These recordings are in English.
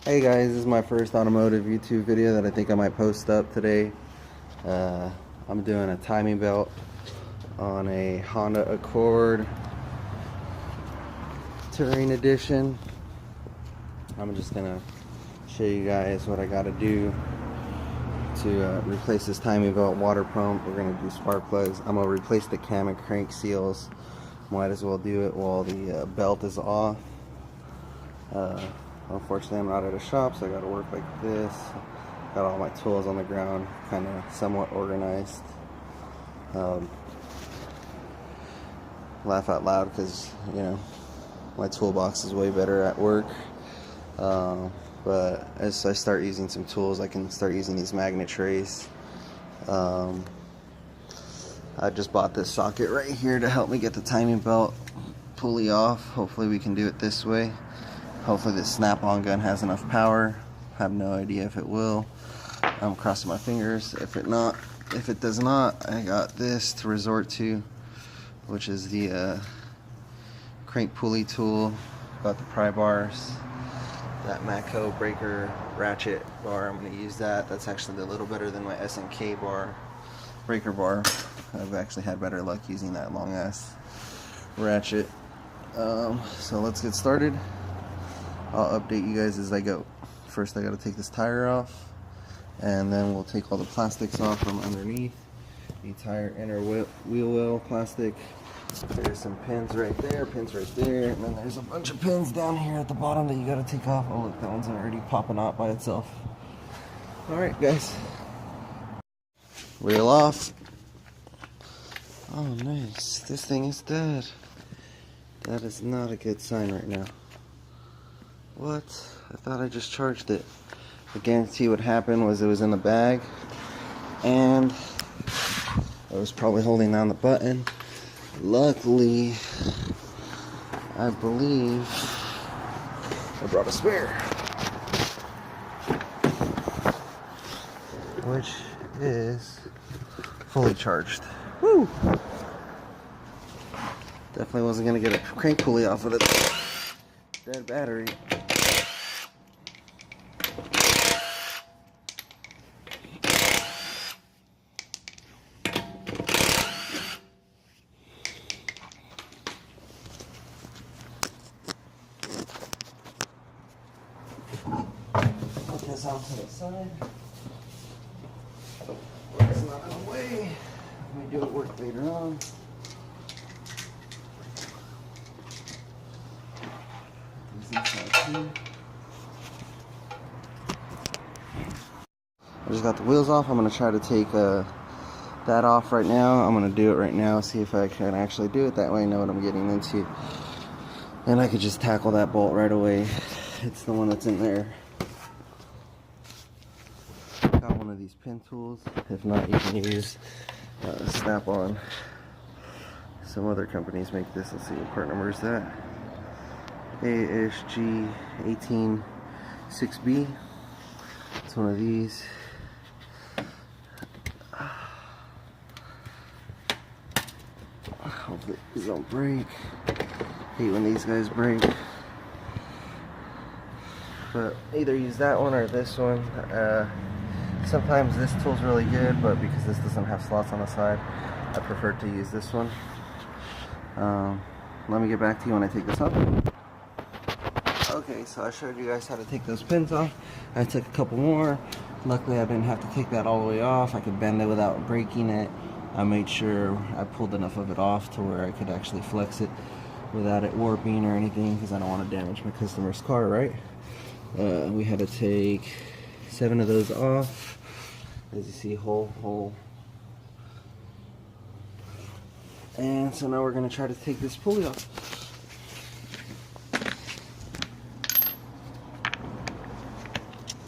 Hey guys, this is my first automotive YouTube video that I think I might post up today. I'm doing a timing belt on a Honda Accord Touring Edition. I'm just gonna show you guys what I gotta do to replace this timing belt water pump. We're gonna do spark plugs. I'm gonna replace the cam and crank seals. Might as well do it while the belt is off. Unfortunately, I'm not at a shop, so I gotta work like this. Got all my tools on the ground, kind of somewhat organized. Laugh out loud because, you know, my toolbox is way better at work. But as I start using some tools, I can start using these magnet trays. I just bought this socket right here to help me get the timing belt pulley off. Hopefully we can do it this way. Hopefully this snap-on gun has enough power. I have no idea if it will. I'm crossing my fingers. If it does not, I got this to resort to, which is the crank pulley tool. Got the pry bars, that Matco breaker ratchet bar. I'm going to use that. That's actually a little better than my SNK bar, breaker bar. I've actually had better luck using that long ass ratchet. So let's get started. I'll update you guys as I go. First I gotta take this tire off, and then we'll take all the plastics off from underneath the tire inner wheel well plastic. There's some pins right there, pins right there, and then there's a bunch of pins down here at the bottom that you gotta take off. Oh look, that one's already popping out by itself. Alright guys, wheel off. Oh nice, this thing is dead. That is not a good sign right now. What? I thought I just charged it. I guarantee what happened was it was in the bag and I was probably holding down the button. Luckily, I believe I brought a spare, which is fully charged. Woo! Definitely wasn't gonna get a crank pulley off of the dead battery. Put this off to the side. It's not in the way. Let me do it work later on. I just got the wheels off. I'm going to try to take that off right now. I'm going to do it right now, see if I can actually do it. That way I know what I'm getting into. And I could just tackle that bolt right away. It's the one that's in there. Got one of these pin tools. If not, you can use Snap-on. Some other companies make this. Let's see what part number is that. ASG 186B. It's one of these. Hopefully these don't break. Hate when these guys break. But either use that one or this one. Sometimes this tool's really good, but because this doesn't have slots on the side, I prefer to use this one. Let me get back to you when I take this off. Okay, so I showed you guys how to take those pins off. I took a couple more. Luckily I didn't have to take that all the way off. I could bend it without breaking it. I made sure I pulled enough of it off to where I could actually flex it without it warping or anything, because I don't want to damage my customer's car, right? We had to take 7 of those off. As you see, whole. And so now we're going to try to take this pulley off.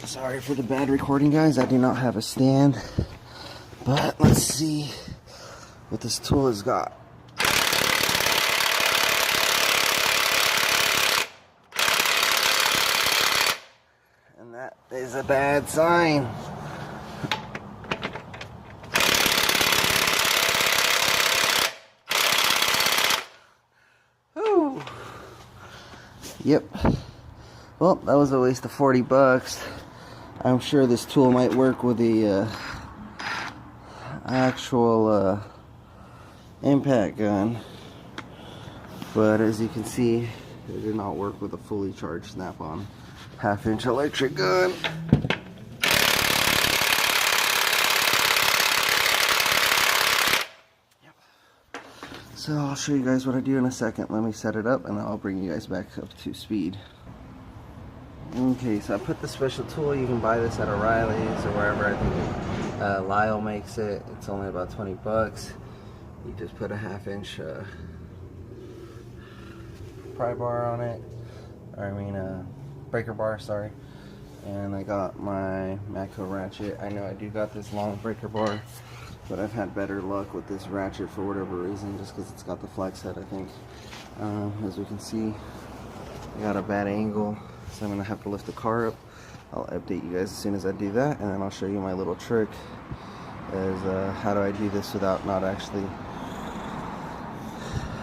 Sorry for the bad recording, guys. I do not have a stand. But let's see what this tool has got. And that is a bad sign. Whew. Yep. Well, that was a waste of 40 bucks. I'm sure this tool might work with the actual impact gun, but as you can see, it did not work with a fully charged Snap-on half-inch electric gun. So I'll show you guys what I do in a second. Let me set it up and then I'll bring you guys back up to speed. Okay, so I put the special tool. You can buy this at O'Reilly's or wherever. I think Lyle makes it. It's only about 20 bucks. You just put a half-inch pry bar on it. Or I mean breaker bar, sorry. And I got my Matco ratchet. I know I do got this long breaker bar, but I've had better luck with this ratchet for whatever reason, just because it's got the flex head, I think. As we can see, I got a bad angle, so I'm going to have to lift the car up. I'll update you guys as soon as I do that, and then I'll show you my little trick as how do I do this without not actually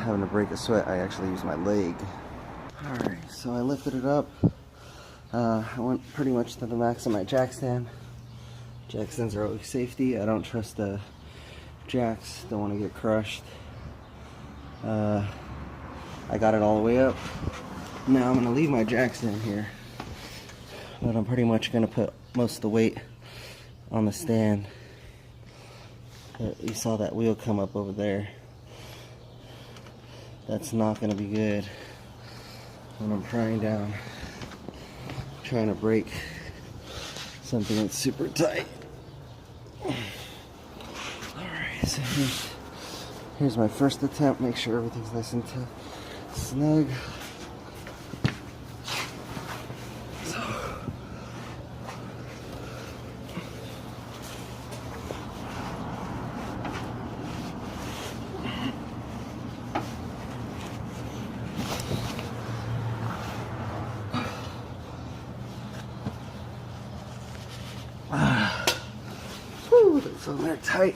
having to break a sweat. I actually use my leg. Alright, so I lifted it up. I went pretty much to the max of my jack stand. Jack stands are always safety. I don't trust the jacks, don't want to get crushed. I got it all the way up. Now I'm going to leave my jack stand here, but I'm pretty much going to put most of the weight on the stand. You saw that wheel come up over there. That's not going to be good when I'm prying down, trying to break something that's super tight. Alright, so here's my first attempt. Make sure everything's nice and snug. That's on there tight.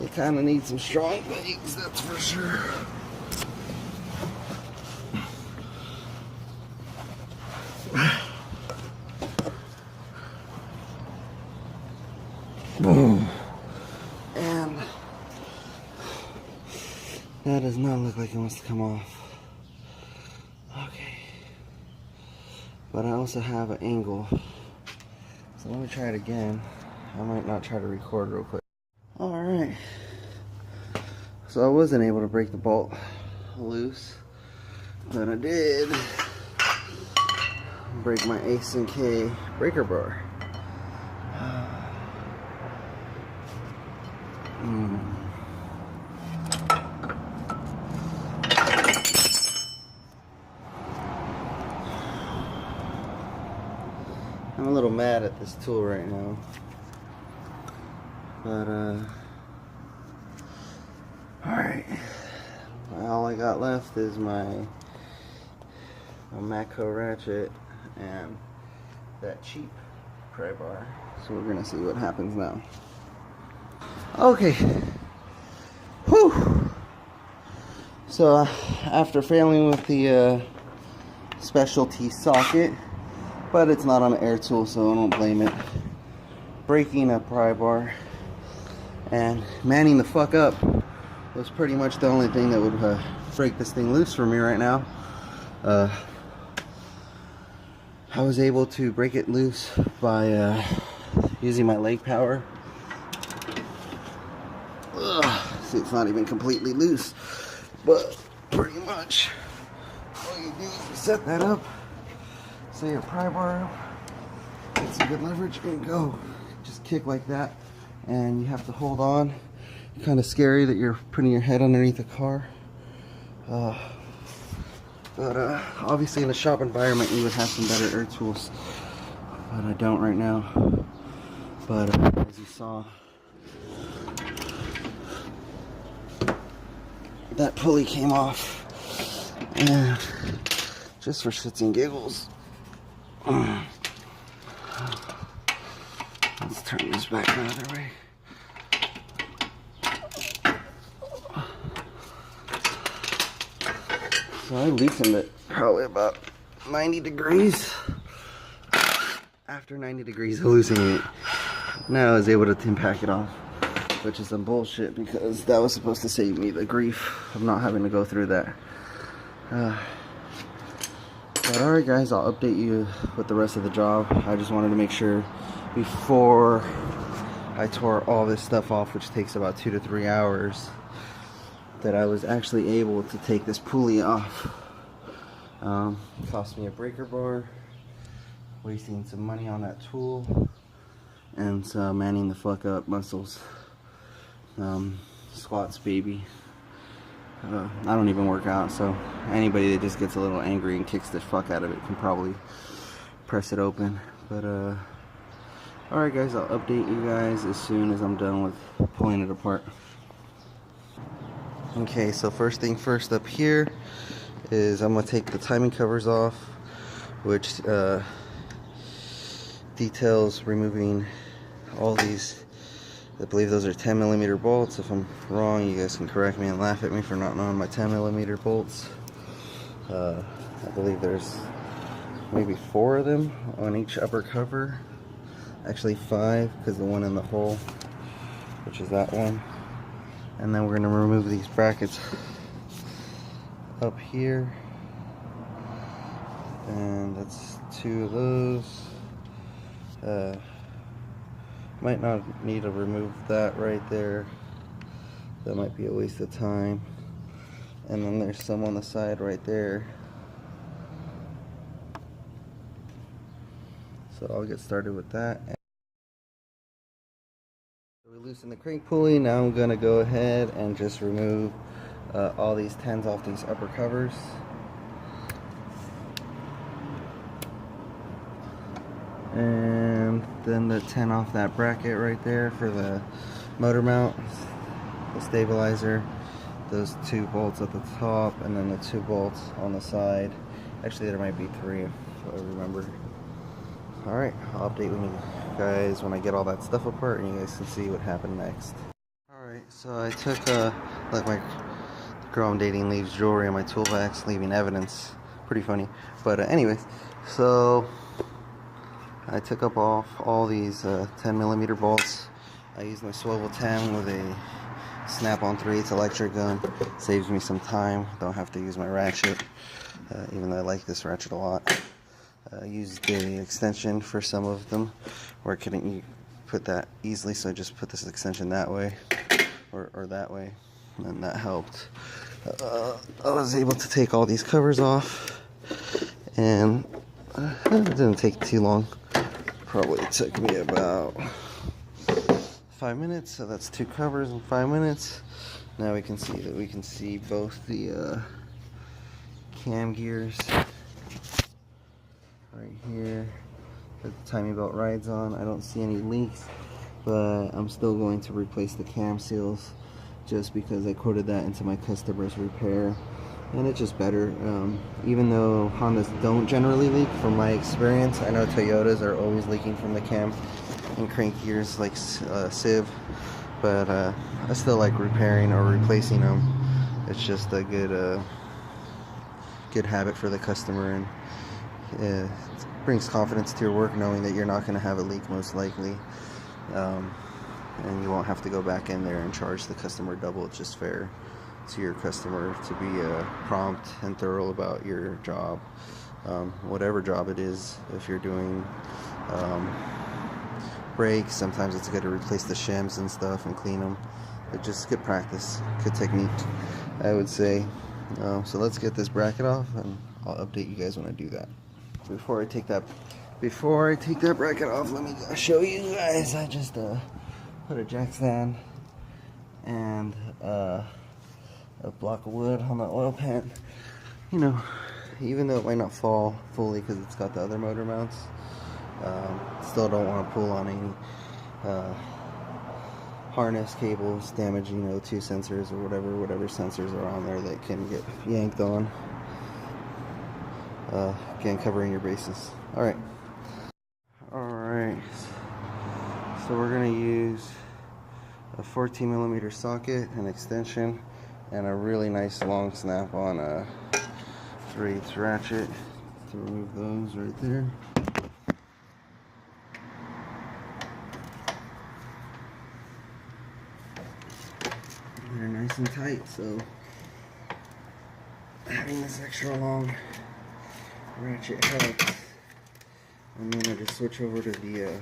You kind of need some strong legs, that's for sure. Boom. And that does not look like it wants to come off. Okay. But I also have an angle. So let me try it again. I might not try to record real quick. Alright. So I wasn't able to break the bolt loose, but I did break my Ace and K breaker bar. I'm a little mad at this tool right now, but alright, all I got left is my Matco ratchet and that cheap pry bar, so we're gonna see what happens now. Okay, whew. So after failing with the specialty socket, but it's not on an air tool, so I don't blame it, breaking a pry bar and manning the fuck up was pretty much the only thing that would break this thing loose for me right now. I was able to break it loose by using my leg power. See, it's not even completely loose, but pretty much all you do is set that up, set your pry bar up, get some good leverage, and go. Just kick like that, and you have to hold on. Kind of scary that you're putting your head underneath the car. But obviously in a shop environment you would have some better air tools, but I don't right now. But as you saw, that pulley came off, and just for shits and giggles, let's turn this back the other way. So I loosened it probably about 90 degrees. After 90 degrees of loosening it, now I was able to pack it off, which is some bullshit because that was supposed to save me the grief of not having to go through that. But alright guys, I'll update you with the rest of the job. I just wanted to make sure before I tore all this stuff off, which takes about 2 to 3 hours, that I was actually able to take this pulley off. Cost me a breaker bar, wasting some money on that tool, and some manning the fuck up muscles. Squats, baby. I don't even work out, so anybody that just gets a little angry and kicks the fuck out of it can probably press it open. But alright guys, I'll update you guys as soon as I'm done with pulling it apart. Okay, so first thing first up here is I'm going to take the timing covers off, which details removing all these. I believe those are 10mm bolts. If I'm wrong, you guys can correct me and laugh at me for not knowing my 10mm bolts. I believe there's maybe 4 of them on each upper cover. Actually 5, because the one in the hole, which is that one. And then we're going to remove these brackets up here. And that's 2 of those. Might not need to remove that right there. That might be a waste of time. And then there's some on the side right there. So I'll get started with that. We loosen the crank pulley. Now I'm gonna go ahead and just remove all these 10s off these upper covers. And then the 10 off that bracket right there for the motor mount, the stabilizer, those 2 bolts at the top, and then the 2 bolts on the side. Actually, there might be 3 if I remember. Alright, I'll update you guys when I get all that stuff apart and you guys can see what happened next. Alright, so I took like my girl I'm dating leaves jewelry on my toolbox, leaving evidence. Pretty funny. But anyways, so I took up off all these 10mm bolts. I used my swivel 10 with a snap-on 3/8 electric gun. Saves me some time. Don't have to use my ratchet, even though I like this ratchet a lot. I used the extension for some of them, where I couldn't put that easily, so I just put this extension that way, or that way, and that helped. I was able to take all these covers off, and it didn't take too long. Probably took me about 5 minutes, so that's 2 covers in 5 minutes. Now we can see that we can see both the cam gears right here that the timing belt rides on. I don't see any leaks, but I'm still going to replace the cam seals just because I quoted that into my customer's repair, and it's just better. Even though Hondas don't generally leak, from my experience, I know Toyotas are always leaking from the cam and crank gears like sieve, but I still like repairing or replacing them. It's just a good habit for the customer, and it brings confidence to your work knowing that you're not going to have a leak most likely, and you won't have to go back in there and charge the customer double. It's just fair to your customer to be prompt and thorough about your job, whatever job it is. If you're doing brakes, sometimes it's good to replace the shims and stuff and clean them. But just good practice, good technique, I would say. So let's get this bracket off, and I'll update you guys when I do that. Before I take that bracket off, let me show you guys. I just put a jack stand and a block of wood on the oil pan. You know, even though it might not fall fully because it's got the other motor mounts, still don't want to pull on any harness cables, damaging O2 sensors or whatever sensors are on there that can get yanked on. Again, covering your bases. Alright, so we're going to use a 14mm socket, an extension, and a really nice long snap on 3/8 ratchet to remove those right there. They're nice and tight, so having this extra long ratchet helps. And then I just switch over to the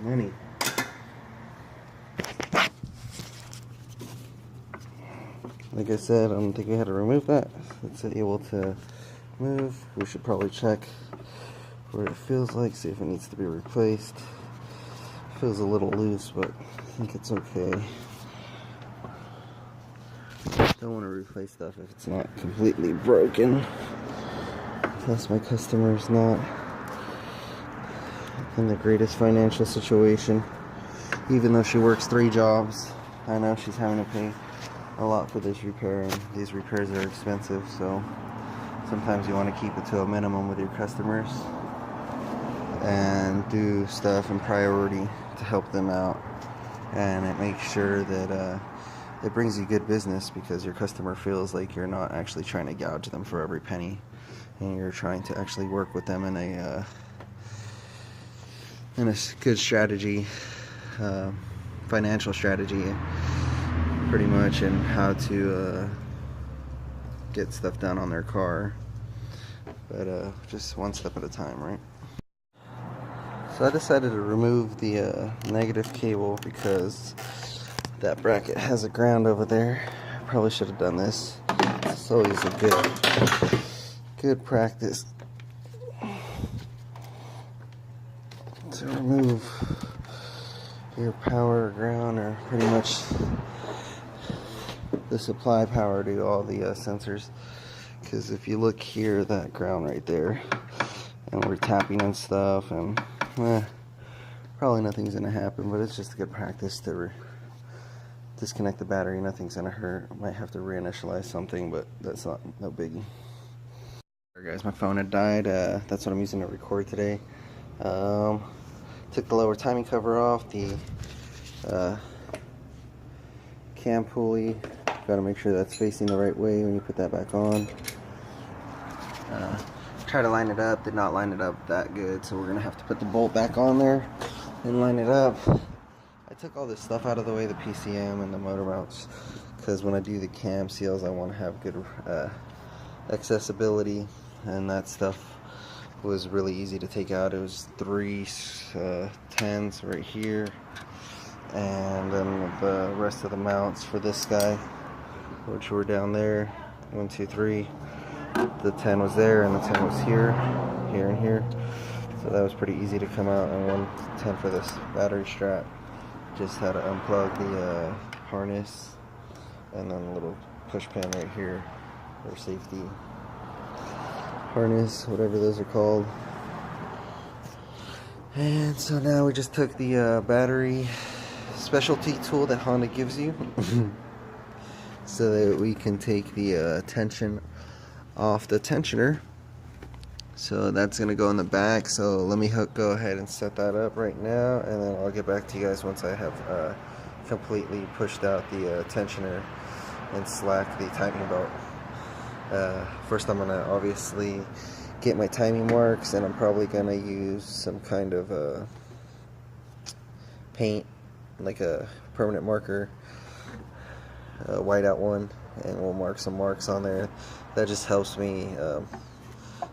money. Like I said, I don't think we had to remove that. It's able to move. We should probably check where it feels like, see if it needs to be replaced. It feels a little loose, but I think it's okay. Don't want to replace stuff if it's not completely broken. Plus my customer's not in the greatest financial situation. Even though she works 3 jobs, I know she's having to pay a lot for this repair, and these repairs are expensive, so sometimes you want to keep it to a minimum with your customers and do stuff in priority to help them out, and it makes sure that it brings you good business because your customer feels like you're not actually trying to gouge them for every penny, and you're trying to actually work with them in a good strategy, financial strategy pretty much, and how to get stuff done on their car, but just one step at a time, right? So I decided to remove the negative cable because that bracket has a ground over there. I probably should have done this. It's always a good practice to remove your power ground, or pretty much the supply power to all the sensors, because if you look here, that ground right there, and we're tapping and stuff, and probably nothing's gonna happen, but it's just a good practice to disconnect the battery. Nothing's gonna hurt. Might have to reinitialize something, but that's no biggie. Alright guys, my phone had died. That's what I'm using to record today. Took the lower timing cover off, the cam pulley. Got to make sure that's facing the right way when you put that back on. Try to line it up, did not line it up that good, so we're gonna have to put the bolt back on there and line it up. I took all this stuff out of the way, the PCM and the motor mounts, because when I do the cam seals, I want to have good accessibility, and that stuff was really easy to take out. It was 3 10s right here, and then the rest of the mounts for this guy, which were down there, 1 2 3. The 10 was there, and the 10 was here, and here, so that was pretty easy to come out. And 1 10 for this battery strap. Just had to unplug the harness, and then a little push pin right here for safety. Harness, whatever those are called. And so now we just took the battery specialty tool that Honda gives you so that we can take the tension off the tensioner. So that's gonna go in the back, so let me go ahead and set that up right now, and then I'll get back to you guys once I have completely pushed out the tensioner and slack the timing belt. First I'm gonna obviously get my timing marks, and I'm probably gonna use some kind of paint, like a permanent marker, a whiteout one, and we'll mark some marks on there. That just helps me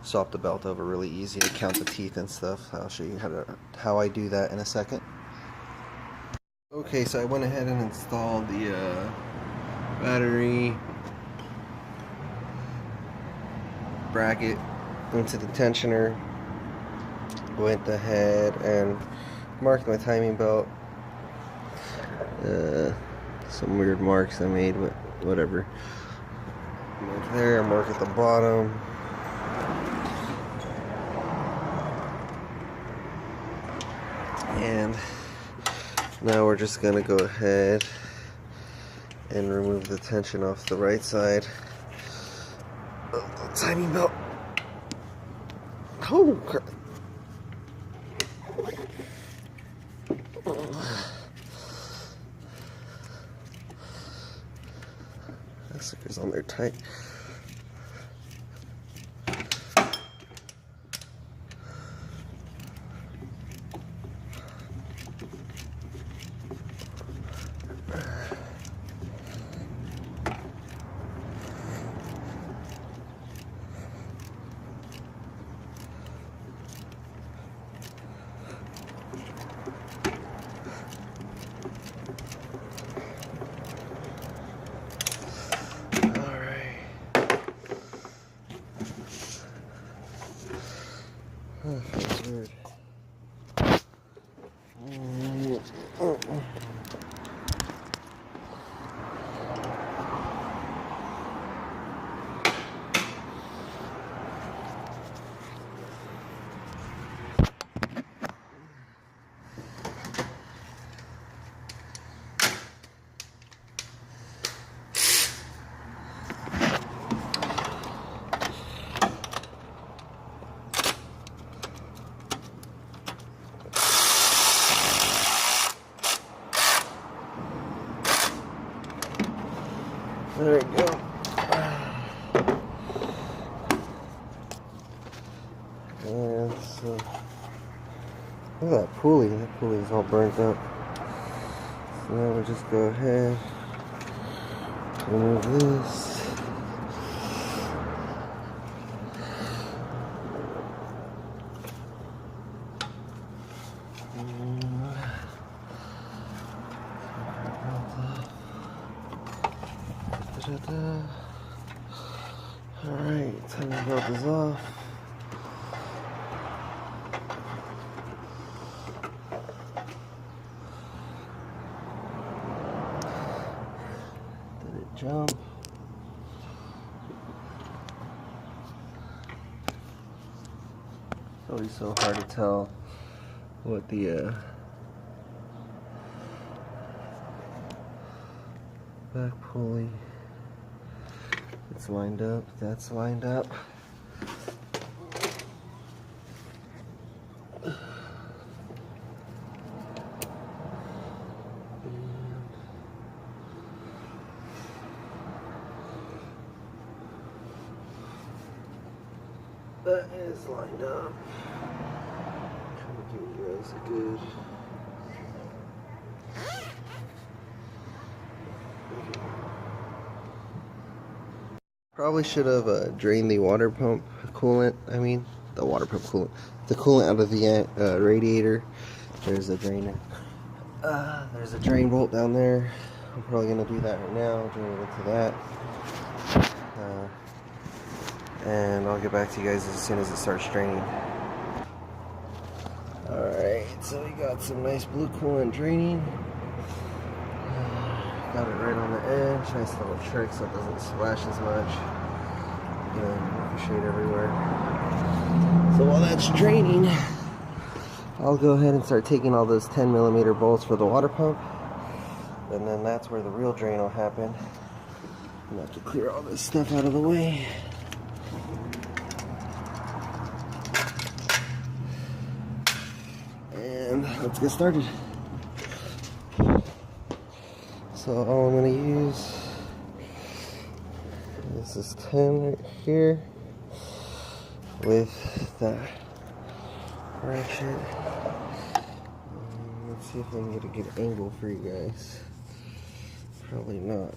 swap the belt over really easy, to count the teeth and stuff. I'll show you how I do that in a second. Okay, so I went ahead and installed the battery bracket into the tensioner. Went ahead and marked my timing belt. Some weird marks I made, but whatever. Mark there, mark at the bottom. And now we're just gonna go ahead and remove the tension off the right side of the timing belt. Oh crap. That sucker's on there tight. Oh, feels weird. There we go. And so, look at that pulley. That pulley is all burnt up. So now we'll just go ahead, remove this. Alright, timing belt is off. Did it jump? It's always so hard to tell what the back pulley. It's lined up, that's lined up. That is lined up. Trying to give you guys a good. Probably should have drained the water pump coolant. I mean, the water pump coolant. The coolant out of the radiator. There's a drain. There's a drain bolt down there. I'm probably gonna do that right now. Drain it into that. And I'll get back to you guys as soon as it starts draining. Alright, so we got some nice blue coolant draining. Got it right on the edge. Nice little trick so it doesn't splash as much. And ricochet everywhere. So while that's draining, I'll go ahead and start taking all those 10mm bolts for the water pump. And then that's where the real drain will happen. I'm gonna have to clear all this stuff out of the way. And let's get started. So all I'm going to use is this 10 right here with that ratchet. Let's see if I can get a good angle for you guys. Probably not.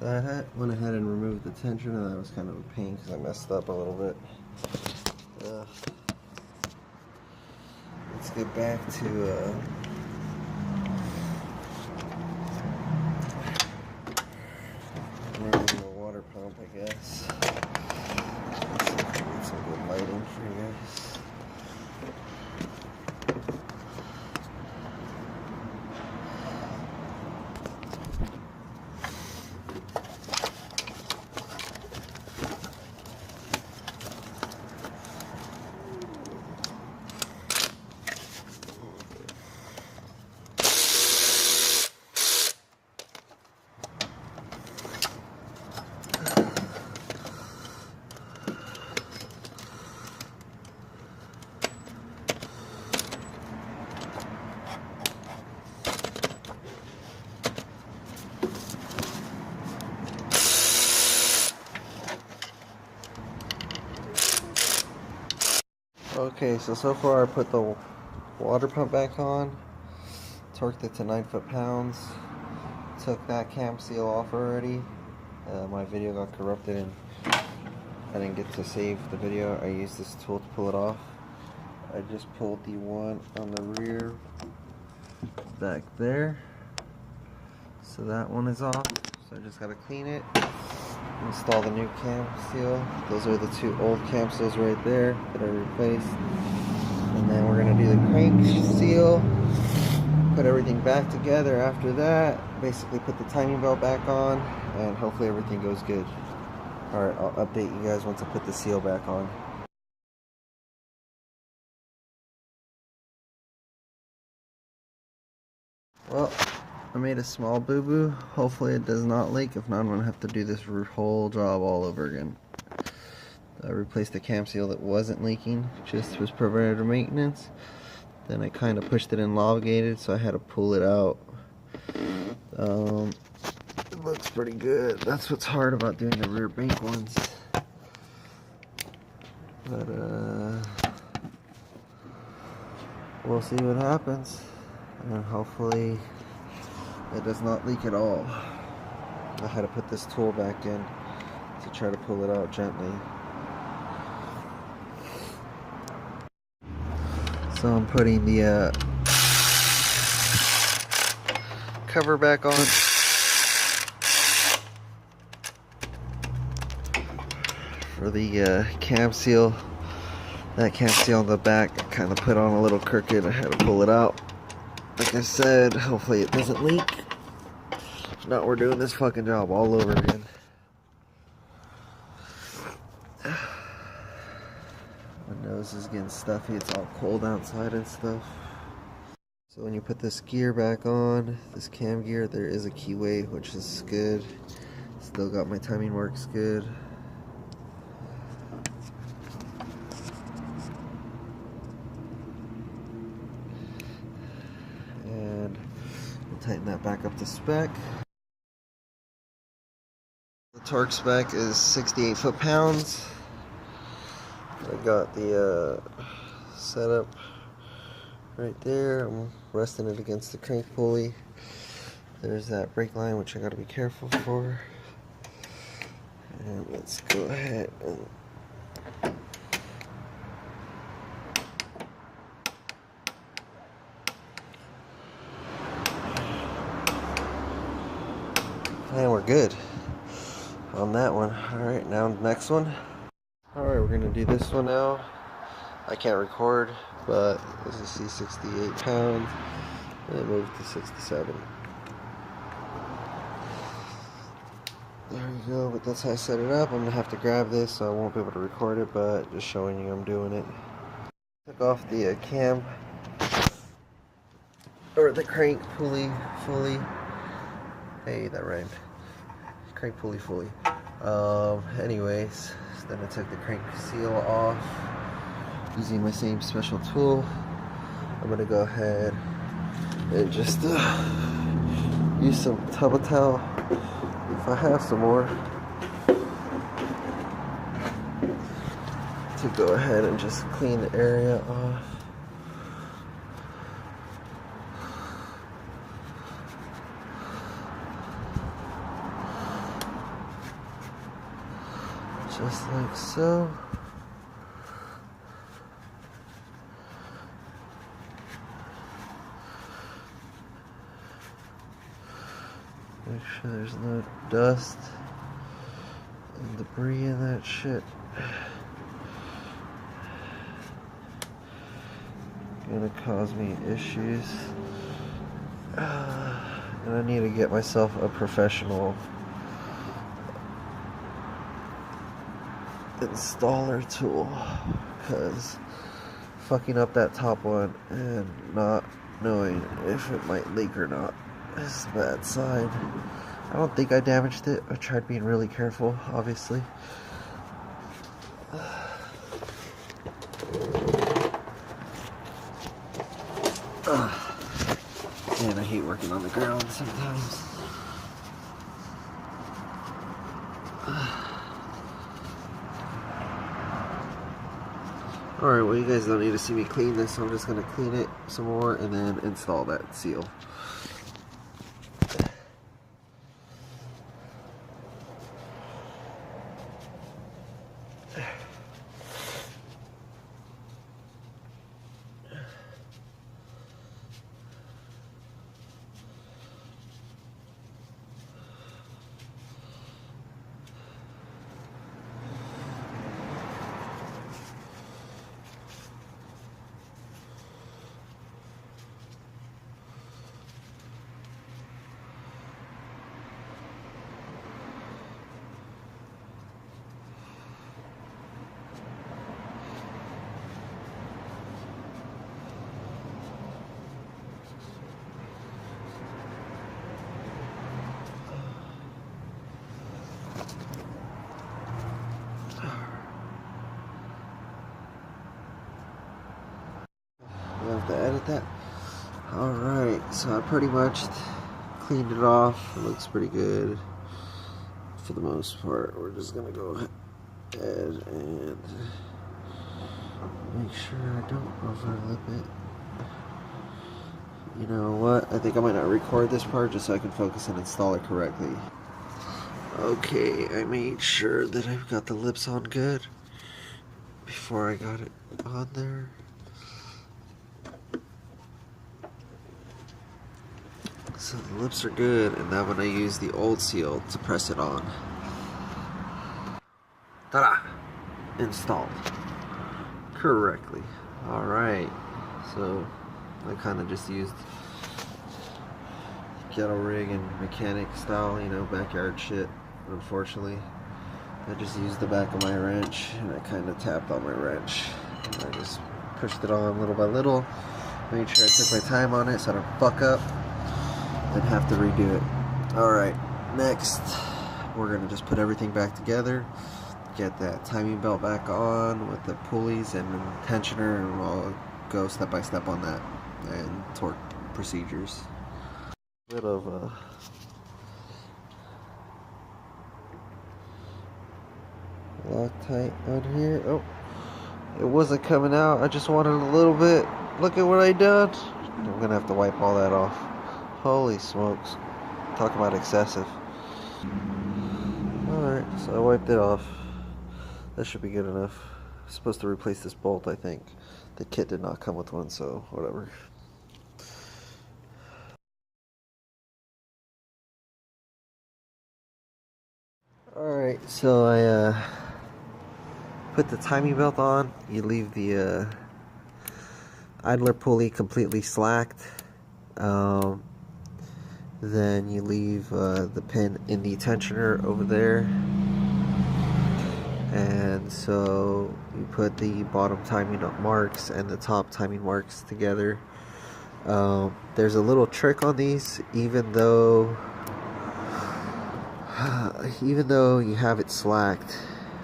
So I went ahead and removed the tension, and that was kind of a pain because I messed up a little bit. Let's get back to running the water pump, I guess. Let's see if I can get some good lighting for you guys. Okay, so far I put the water pump back on, torqued it to 9 foot-pounds, took that cam seal off already. My video got corrupted and I didn't get to save the video. I used this tool to pull it off. I just pulled the one on the rear back there, so that one is off. So I just gotta clean it, install the new cam seal. Those are the two old cam seals right there that I replaced. And then we're gonna do the crank seal, put everything back together after that, basically put the timing belt back on, and hopefully everything goes good. Alright, I'll update you guys once I put the seal back on. Well, I made a small boo-boo. Hopefully it does not leak. If not, I'm going to have to do this whole job all over again. I replaced the cam seal that wasn't leaking, just was preventative maintenance. Then I kind of pushed it in lobgated, so I had to pull it out. It looks pretty good. That's what's hard about doing the rear bank ones. But we'll see what happens, and hopefully it does not leak at all. I had to put this tool back in to try to pull it out gently. So I'm putting the cover back on. For the cam seal. That cam seal on the back I kind of put on a little crooked. I had to pull it out. Like I said, hopefully it doesn't leak. If not, we're doing this fucking job all over again. My nose is getting stuffy. It's all cold outside and stuff. So when you put this gear back on, this cam gear, there is a keyway, which is good. Still got my timing marks good. And we'll tighten that back up to spec. The torque spec is 68 foot-pounds. I got the setup right there. I'm resting it against the crank pulley. There's that brake line, which I gotta be careful for. And let's go ahead and we're good on that one. Alright, now next one. Alright, we're gonna do this one now. I can't record, but as you see, 68 pounds, and it moved to 67. There you go, but that's how I set it up. I'm gonna have to grab this, so I won't be able to record it, but just showing you I'm doing it. Took off the cam, or the crank pulley fully. Hey, that rhymed. Crank pulley fully. Anyways, so then I took the crank seal off using my same special tool. I'm gonna go ahead and just use some tub of towel if I have some more to go ahead and just clean the area off. Just like so. Make sure there's no dust and debris in that shit. Gonna cause me issues. And I need to get myself a professional installer tool, because fucking up that top one and not knowing if it might leak or not is the bad side. I don't think I damaged it. I tried being really careful, obviously. Man, I hate working on the ground sometimes. Alright, well, you guys don't need to see me clean this, so I'm just going to clean it some more and then install that seal. To edit that. Alright, so I pretty much cleaned it off. It looks pretty good for the most part. We're just gonna go ahead and make sure I don't overlap it. You know what? I think I might not record this part just so I can focus and install it correctly. Okay, I made sure that I've got the lips on good before I got it on there. So the lips are good, and now I'm going to use the old seal to press it on. Ta-da! Installed correctly. Alright, so I kind of just used ghetto rig and mechanic style, you know, backyard shit, unfortunately. I just used the back of my wrench, and I kind of tapped on my wrench. And I just pushed it on little by little, made sure I took my time on it so I don't fuck up and have to redo it. Alright, next we're going to just put everything back together, get that timing belt back on with the pulleys and the tensioner, and we'll go step by step on that and torque procedures. Bit of Loctite on here. Oh, it wasn't coming out. I just wanted a little bit. Look at what I done. I'm gonna have to wipe all that off. Holy smokes. Talk about excessive. Alright, so I wiped it off. That should be good enough. I'm supposed to replace this bolt, I think. The kit did not come with one, so whatever. Alright, so I put the timing belt on. You leave the idler pulley completely slacked. Then you leave the pin in the tensioner over there, and so you put the bottom timing marks and the top timing marks together. There's a little trick on these. Even though you have it slacked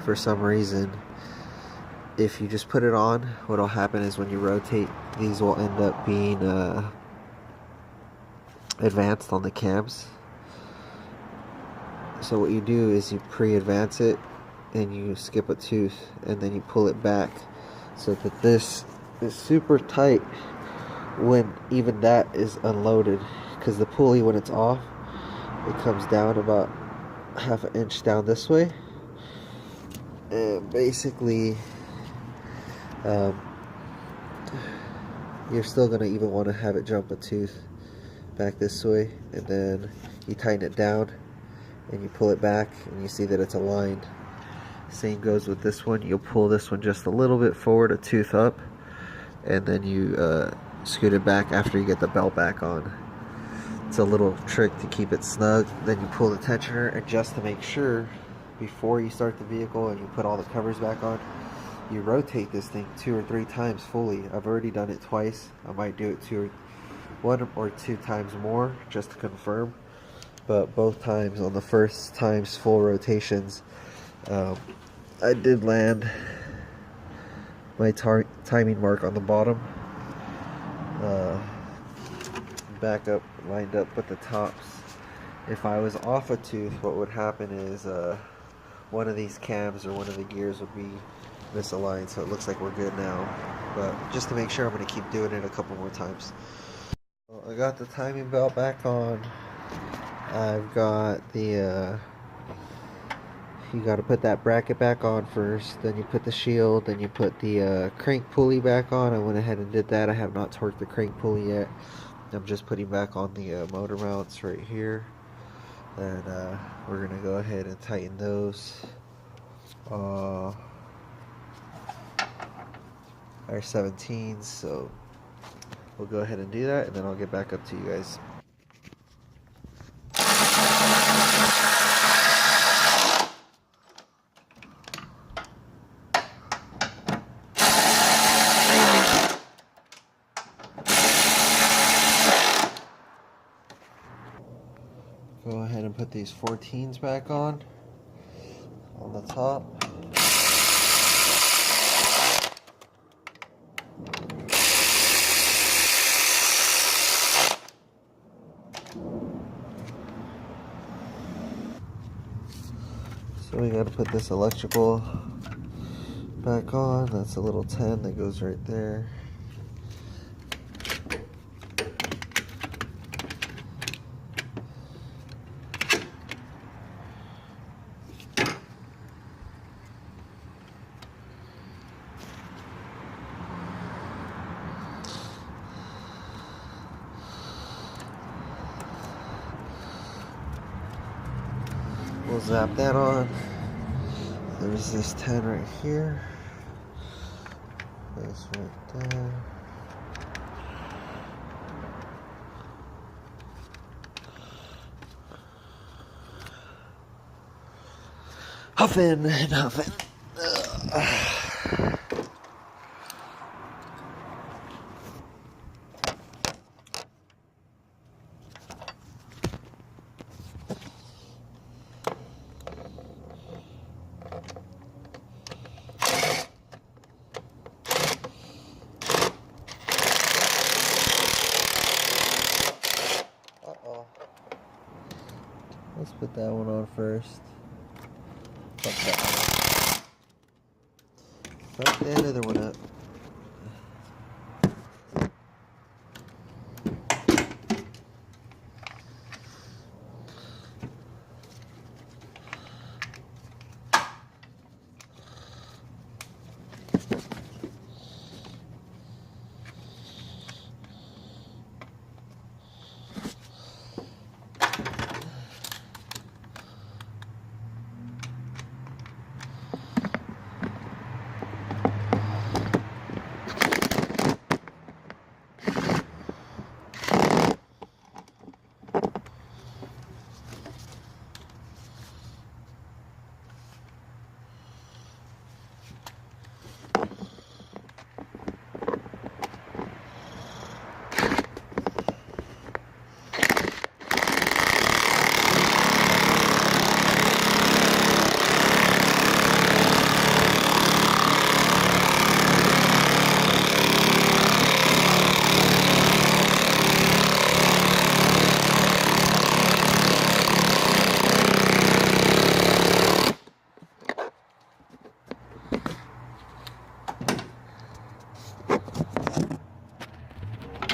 for some reason, if you just put it on, what'll happen is when you rotate, these will end up being advanced on the cams. So what you do is you pre-advance it and you skip a tooth and then you pull it back so that this is super tight when even that is unloaded, because the pulley, when it's off, it comes down about half an inch down this way, And basically, um, you're still going to even want to have it jump a tooth back this way, and then you tighten it down and you pull it back and you see that it's aligned. Same goes with this one. You'll pull this one just a little bit forward, a tooth up, and then you scoot it back after you get the belt back on. It's a little trick to keep it snug. Then you pull the tensioner, and just to make sure, before you start the vehicle and you put all the covers back on, you rotate this thing 2 or 3 times fully. I've already done it twice. I might do it 1 or 2 times more just to confirm. But both times, on the first time's full rotations, I did land my timing mark on the bottom. Back up, lined up with the tops. If I was off a tooth, what would happen is one of these cams or one of the gears would be misaligned, so it looks like we're good now. But just to make sure, I'm going to keep doing it a couple more times. Well, I got the timing belt back on. I've got the you got to put that bracket back on first, then you put the shield, then you put the crank pulley back on. I went ahead and did that. I have not torqued the crank pulley yet. I'm just putting back on the motor mounts right here, and we're gonna go ahead and tighten those. Our 17s, so we'll go ahead and do that, and then I'll get back up to you guys. Go ahead and put these 14s back on the top. So we got to put this electrical back on. That's a little 10 that goes right there. We'll zap that on. There's this 10 right here. This right there. Huffing and huffing. Let's put that one on first. Fuck that one. Fuck that other one up.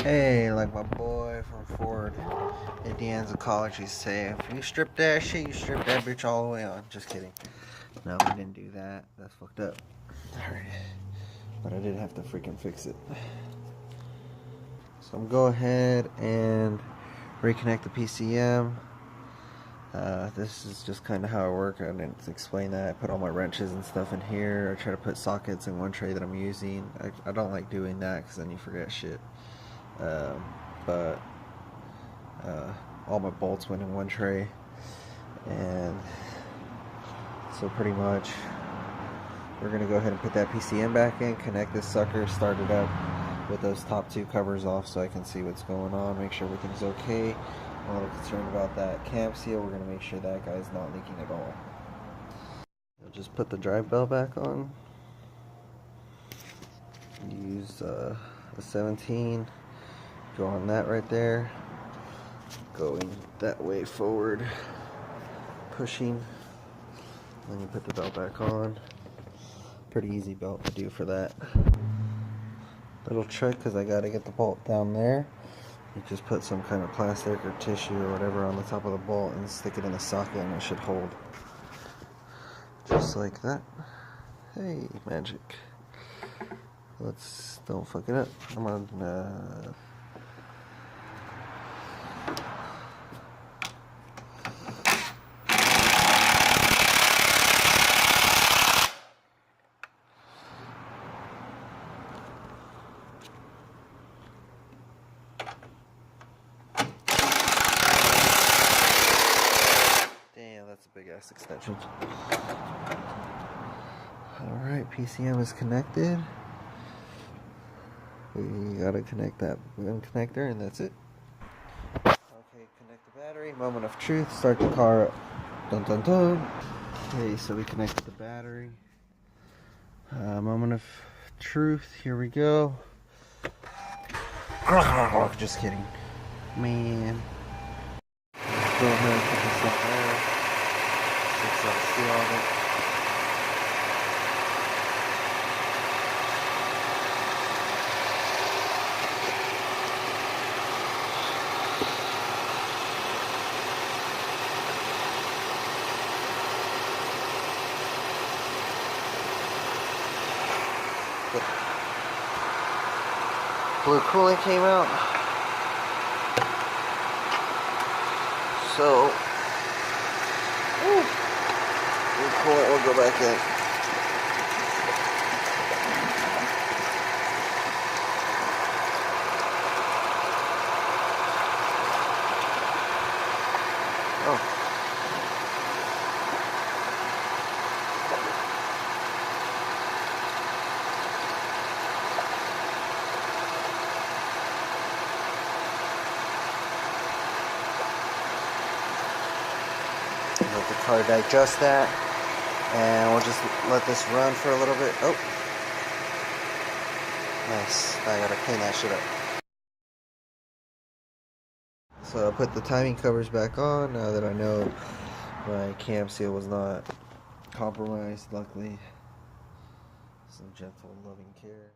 Hey, like my boy from Ford, Indiana's College, used to say, if you strip that shit, you strip that bitch all the way on. Just kidding. No, we didn't do that. That's fucked up. Alright. But I did have to freaking fix it. So I'm gonna go ahead and reconnect the PCM. This is just kind of how I work. I didn't explain that. I put all my wrenches and stuff in here. I try to put sockets in one tray that I'm using. I don't like doing that because then you forget shit. But all my bolts went in one tray, and so pretty much we're gonna go ahead and put that PCM back in, connect this sucker, start it up with those top two covers off so I can see what's going on, make sure everything's okay. I'm a little concerned about that cam seal. We're gonna make sure that guy's not leaking at all. I'll just put the drive bell back on. Use a 17. Go on that right there. Going that way forward, pushing. Then you put the belt back on. Pretty easy belt to do for that. Little trick, because I gotta get the bolt down there. You just put some kind of plastic or tissue or whatever on the top of the bolt and stick it in the socket, and it should hold. Just like that. Hey, magic. Don't fuck it up. I'm on. That's a big ass extension. Alright, PCM is connected. We gotta connect that connector, and that's it. Okay, connect the battery. Moment of truth. Start the car up. Dun dun dun. Okay, so we connected the battery. Moment of truth. Here we go. Oh, just kidding. Man. Let's go ahead and put this up there. See all of it. Blue coolant came out. So coolant will go back in. Oh. Let the car digest that. And we'll just let this run for a little bit. Oh. Nice. I gotta clean that shit up. So I'll put the timing covers back on now that I know my cam seal was not compromised, luckily. Some gentle, loving care.